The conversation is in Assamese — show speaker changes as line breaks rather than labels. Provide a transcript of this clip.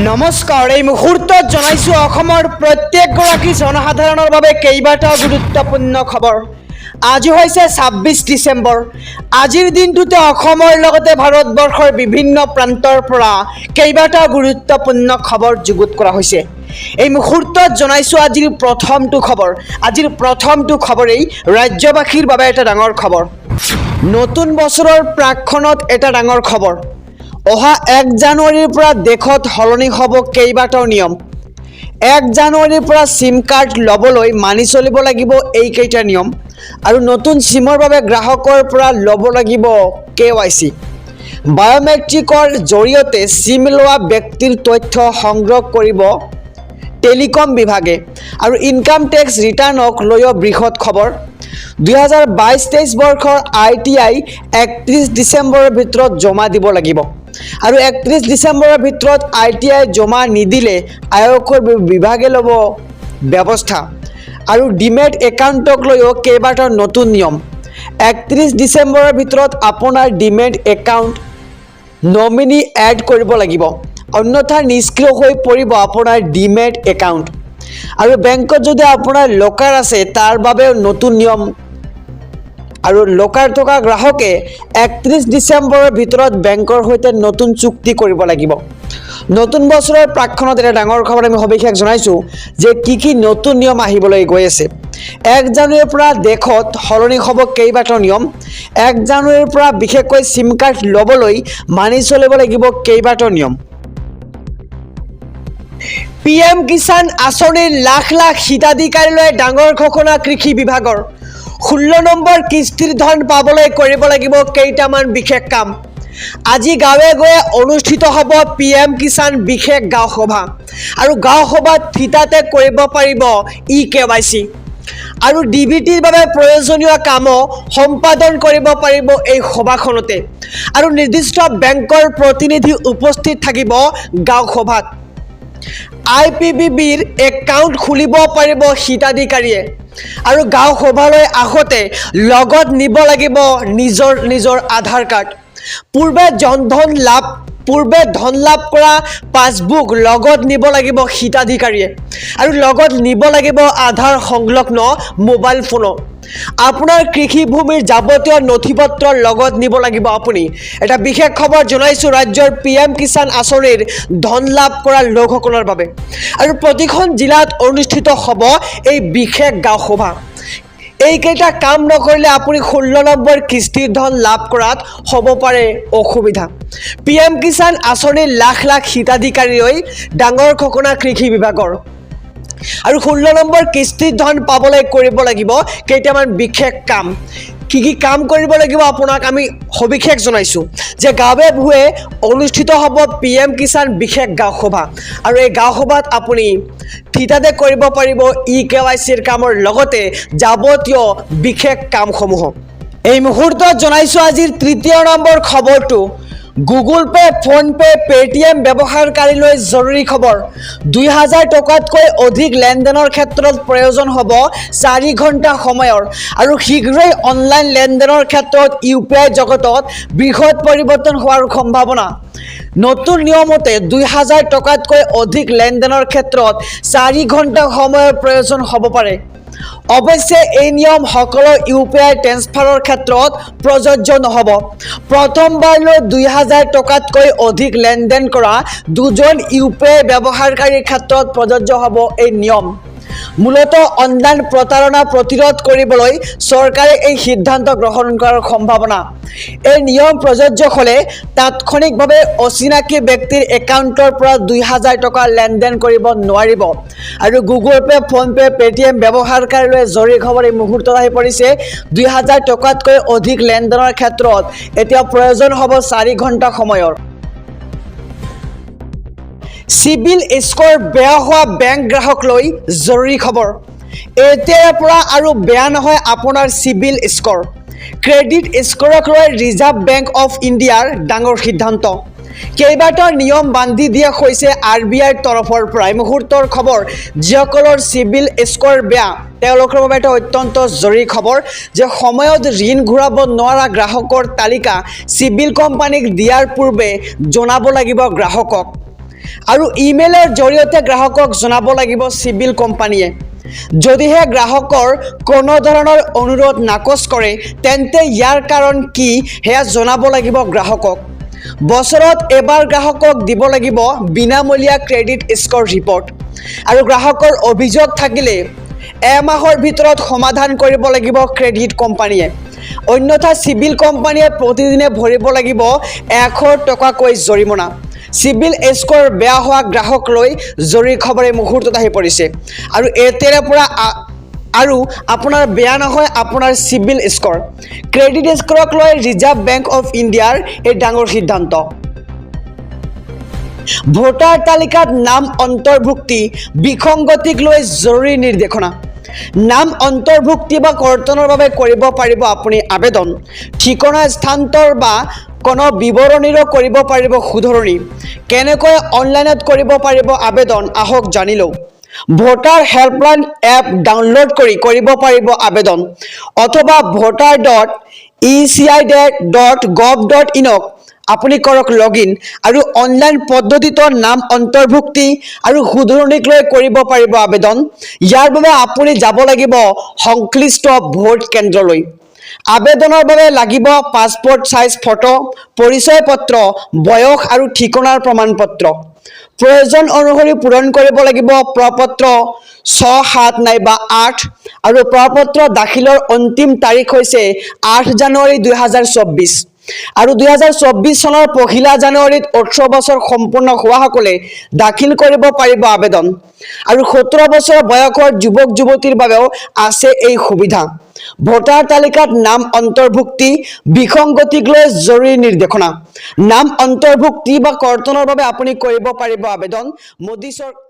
নমস্কাৰ এই মুহূৰ্তত জনাইছো অসমৰ প্ৰত্যেকগৰাকী জনসাধাৰণৰ বাবে কেইবাটাও গুৰুত্বপূৰ্ণ খবৰ। আজি হৈছে ২৬ ডিচেম্বৰ। আজিৰ দিনটোতে অসমৰ লগতে ভাৰতবৰ্ষৰ বিভিন্ন প্ৰান্তৰ পৰা কেইবাটাও গুৰুত্বপূৰ্ণ খবৰ যুগুত কৰা হৈছে। এই মুহূৰ্তত জনাইছো আজিৰ প্ৰথমটো খবৰ। আজিৰ প্ৰথমটো খবৰেই ৰাজ্যবাসীৰ বাবে এটা ডাঙৰ খবৰ। নতুন বছৰৰ প্ৰাকখনত এটা ডাঙৰ খবৰ। অহা ১ জানুৱাৰীৰ পৰা দেশত সলনি হ'ব কেইবাটাও নিয়ম। ১ জানুৱাৰীৰ পৰা সিম কাৰ্ড ল'বলৈ মানি চলিব লাগিব এইকেইটা নিয়ম আৰু নতুন সিমৰ বাবে গ্ৰাহকৰ পৰা ল'ব লাগিব KYC। বায়োমেট্ৰিকৰ জৰিয়তে সিম লোৱা ব্যক্তিৰ তথ্য সংগ্ৰহ কৰিব টেলিকম বিভাগে আৰু ইনকাম টেক্স ৰিটাৰ্ণক লৈও বৃহৎ খবৰ। ২০২২-২৩ বৰ্ষৰ ITI ৩১ ডিচেম্বৰৰ ভিতৰত জমা দিব লাগিব আৰু ৩১ ডিচেম্বৰৰ ভিতৰত ITI জমা নিদিলে আয়কৰ বিভাগে ল'ব ব্যৱস্থা আৰু ডিমেট একাউণ্টক লৈও কেইবাটাও নতুন নিয়ম। ৩১ ডিচেম্বৰৰ ভিতৰত আপোনাৰ ডিমেট একাউণ্ট নমিনি এড কৰিব লাগিব, অন্যথা নিষ্ক্ৰিয় হৈ পৰিব আপোনাৰ ডিমেট একাউণ্ট। আৰু বেংকত যদি আপোনাৰ লকাৰ আছে তাৰ বাবেও নতুন নিয়ম আৰু লকাৰ থকা গ্ৰাহকে ৩১ ডিচেম্বৰৰ ভিতৰত বেংকৰ সৈতে নতুন চুক্তি কৰিব লাগিব। নতুন বছৰৰ প্ৰাকখনত এটা ডাঙৰ খবৰ আমি সবিশেষ জনাইছোঁ যে কি নতুন নিয়ম আহিবলৈ গৈ আছে। ১ জানুৱাৰীৰ পৰা দেশত সলনি হ'ব কেইবাটাও নিয়ম। ১ জানুৱাৰীৰ পৰা বিশেষকৈ সিম কাৰ্ড ল'বলৈ মানি চলিব লাগিব কেইবাটাও নিয়ম। PM কিষাণ আঁচনিৰ লাখ লাখ হিতাধিকাৰীলৈ ডাঙৰ ঘোষণা কৃষি বিভাগৰ। 16 নম্বৰ কিস্তিৰ ধন পাবলৈ কৰিব লাগিব কেইটামান বিশেষ কাম। আজি গাঁৱে গাঁৱে অনুষ্ঠিত হ'ব PM কিষাণ বিশেষ গাঁও সভা আৰু গাঁও সভাত ফিতাতে কৰিব পাৰিব KYC আৰু DBTৰ বাবে প্ৰয়োজনীয় কামো সম্পাদন কৰিব পাৰিব এই সভাখনতে আৰু নিৰ্দিষ্ট বেংকৰ প্ৰতিনিধি উপস্থিত থাকিব গাঁও সভাত। IPPBৰ একাউণ্ট খুলিব পাৰিব হিতাধিকাৰীয়ে আৰু গাঁও সভালৈ আহোঁতে লগত নিব লাগিব নিজৰ আধাৰ কাৰ্ড। পূৰ্বে ধন লাভ কৰা পাছবুক লগত নিব লাগিব হিতাধিকাৰীয়ে আৰু লগত নিব লাগিব আধাৰ সংলগ্ন মোবাইল ফোনো। আপোনাৰ কৃষি ভূমিৰ যাৱতীয় নথিপত্ৰ লগত নিব লাগিব আপুনি। এটা বিশেষ খবৰ জনাইছোঁ ৰাজ্যৰ PM কিষাণ আঁচনিৰ ধন লাভ কৰা লোকসকলৰ বাবে আৰু প্ৰতিখন জিলাত অনুষ্ঠিত হ'ব এই বিশেষ গাঁও সভা। এইকেইটা কাম নকৰিলে আপুনি 16 নম্বৰ কিস্তিৰ ধন লাভ কৰাত হ'ব পাৰে অসুবিধা। PM কিষাণ আঁচনিৰ লাখ লাখ হিতাধিকাৰীলৈ ডাঙৰ ঘোষণা কৃষি বিভাগৰ আৰু 16 নম্বৰ কিস্তিৰ ধন পাবলৈ কৰিব লাগিব কেইটামান বিশেষ কাম। কি কাম কৰিব লাগিব আপোনাক আমি সবিশেষ জনাইছোঁ যে গাঁৱে ভূঞে অনুষ্ঠিত হ'ব PM কিষাণ বিশেষ গাঁও সভা আৰু এই গাঁও সভাত আপুনি ফিতাতে কৰিব পাৰিব KYCৰ কামৰ লগতে যাৱতীয় বিশেষ কামসমূহ। এই মুহূৰ্তত জনাইছোঁ আজিৰ তৃতীয় নম্বৰ খবৰটো। গুগল পে, ফোনপে, পেটিএম ব্যৱহাৰকাৰীলৈ জৰুৰী খবৰ। ২০০০ টকাতকৈ অধিক লেনদেনৰ ক্ষেত্ৰত প্ৰয়োজন হ'ব ৪ ঘণ্টা সময়ৰ আৰু শীঘ্ৰেই অনলাইন লেনদেনৰ ক্ষেত্ৰত UPI জগতত বৃহৎ পৰিৱৰ্তন হোৱাৰ সম্ভাৱনা। নতুন নিয়মতে ২০০০ টকাতকৈ অধিক লেনদেনৰ ক্ষেত্ৰত ৪ ঘণ্টা সময়ৰ প্ৰয়োজন হ'ব পাৰে। অৱশ্যে এই নিয়ম সকলো UPI ট্ৰেন্সফাৰৰ ক্ষেত্ৰত প্ৰযোজ্য নহ'ব। প্ৰথমবাৰলৈ ২০০০ টকাতকৈ অধিক লেনদেন কৰা 2জন UPI ব্যৱহাৰকাৰীৰ ক্ষেত্ৰত প্ৰযোজ্য হ'ব এই নিয়ম। মূলতঃ অনলাইন প্ৰতাৰণা প্ৰতিৰোধ কৰিবলৈ চৰকাৰে এই সিদ্ধান্ত গ্ৰহণ কৰাৰ সম্ভাৱনা। এই নিয়ম প্ৰযোজ্য হ'লে তাৎক্ষণিকভাৱে অচিনাকি ব্যক্তিৰ একাউণ্টৰ পৰা ২০০০ টকা লেনদেন কৰিব নোৱাৰিব আৰু গুগল পে, ফোনপে, পেটিএম ব্যৱহাৰকাৰীলৈ জৰুৰী খবৰ এই মুহূৰ্তত আহি পৰিছে। ২০০০ টকাতকৈ অধিক লেনদেনৰ ক্ষেত্ৰত এতিয়া প্ৰয়োজন হ'ব ৪ ঘণ্টা সময়ৰ। চিভিল স্ক'ৰ বেয়া হোৱা বেংক গ্ৰাহকলৈ জৰুৰী খবৰ। এতিয়াৰ পৰা আৰু বেয়া নহয় আপোনাৰ চিভিল স্ক'ৰ। ক্ৰেডিট স্ক'ৰক লৈ ৰিজাৰ্ভ বেংক অফ ইণ্ডিয়াৰ ডাঙৰ সিদ্ধান্ত। কেইবাটাও নিয়ম বান্ধি দিয়া হৈছে RBIৰ তৰফৰ পৰা। এই মুহূৰ্তৰ খবৰ, যিসকলৰ চিভিল স্ক'ৰ বেয়া তেওঁলোকৰ বাবে এটা অত্যন্ত জৰুৰী খবৰ যে সময়ত ঋণ ঘূৰাব নোৱাৰা গ্ৰাহকৰ তালিকা চিভিল কোম্পানীক দিয়াৰ পূৰ্বে জনাব লাগিব গ্ৰাহকক। আৰু ইমেইলৰ জৰিয়তে গ্ৰাহকক জনাব লাগিব চিভিল কোম্পানীয়ে যদিহে গ্ৰাহকৰ কোনো ধৰণৰ অনুৰোধ নাকচ কৰে তেন্তে ইয়াৰ কাৰণ কি হেয়া জনাব লাগিব গ্ৰাহকক বছৰত এবাৰ গ্ৰাহকক দিব লাগিব বিনামূলীয়া ক্ৰেডিট স্ক'ৰ ৰিপৰ্ট আৰু গ্ৰাহকৰ অভিযোগ থাকিলে এমাহৰ ভিতৰত সমাধান কৰিব লাগিব ক্ৰেডিট কোম্পানীয়ে অন্যথা চিভিল কোম্পানীয়ে প্ৰতিদিনে ভৰিব লাগিব 100 টকাকৈ জৰিমনা চিভিল স্ক'ৰ বেয়া হোৱা গ্ৰাহক লৈ জৰুৰী খবৰ এই মুহূৰ্তত আহি পৰিছে আৰু এতিয়াৰে পৰা আৰু আপোনাৰ বেয়া নহয় আপোনাৰ চিভিল স্ক'ৰ ক্ৰেডিট স্ক'ৰক লৈ ৰিজাৰ্ভ বেংক অফ ইণ্ডিয়াৰ এই ডাঙৰ সিদ্ধান্ত ভোটাৰ তালিকাত নাম অন্তৰ্ভুক্তি বিসংগতিক লৈ জৰুৰী নিৰ্দেশনা নাম অন্তৰ্ভুক্তি বা কৰ্তনৰ বাবে কৰিব পাৰিব আপুনি আবেদন ঠিকনা স্থানান্তৰ বা কোনো বিৱৰণীৰো কৰিব পাৰিব শুধৰণি কেনেকৈ অনলাইনত কৰিব পাৰিব আবেদন আহক জানি লওঁ ভোটাৰ হেল্পলাইন এপ ডাউনলোড কৰি কৰিব পাৰিব আবেদন অথবা voter.eci.gov.in আপুনি কৰক লগইন আৰু অনলাইন পদ্ধতিত নাম অন্তৰ্ভুক্তি আৰু শুধৰণিক লৈ কৰিব পাৰিব আবেদন ইয়াৰ বাবে আপুনি যাব লাগিব সংশ্লিষ্ট ভোট কেন্দ্ৰলৈ আবেদনৰ বাবে লাগিব পাছপোৰ্ট সাইজ ফটো পৰিচয় পত্ৰ বয়স আৰু ঠিকনাৰ প্ৰমাণপত্ৰ প্ৰয়োজন অনুসৰি পূৰণ কৰিব লাগিব প্ৰপত্ৰ 6-7 নাইবা 8 আৰু প্ৰপত্ৰ দাখিলৰ অন্তিম তাৰিখ হৈছে 8 জানুৱাৰী 2024 আৰু 2024 চনৰ 1 জানুৱাৰীত 18 বছৰ সম্পূৰ্ণ হোৱা সকলে দাখিল কৰিব পাৰিব আবেদন আৰু 17 বছৰ বয়সৰ যুৱক যুৱতীৰ বাবেও আছে এই সুবিধা ভোটাৰ তালিকাত নাম অন্তৰ্ভুক্তি বিসংগতিক লৈ জৰুৰী নিৰ্দেশনা নাম অন্তৰ্ভুক্তি বা কৰ্তনৰ বাবে আপুনি কৰিব পাৰিব আবেদন মোদী চৰকাৰ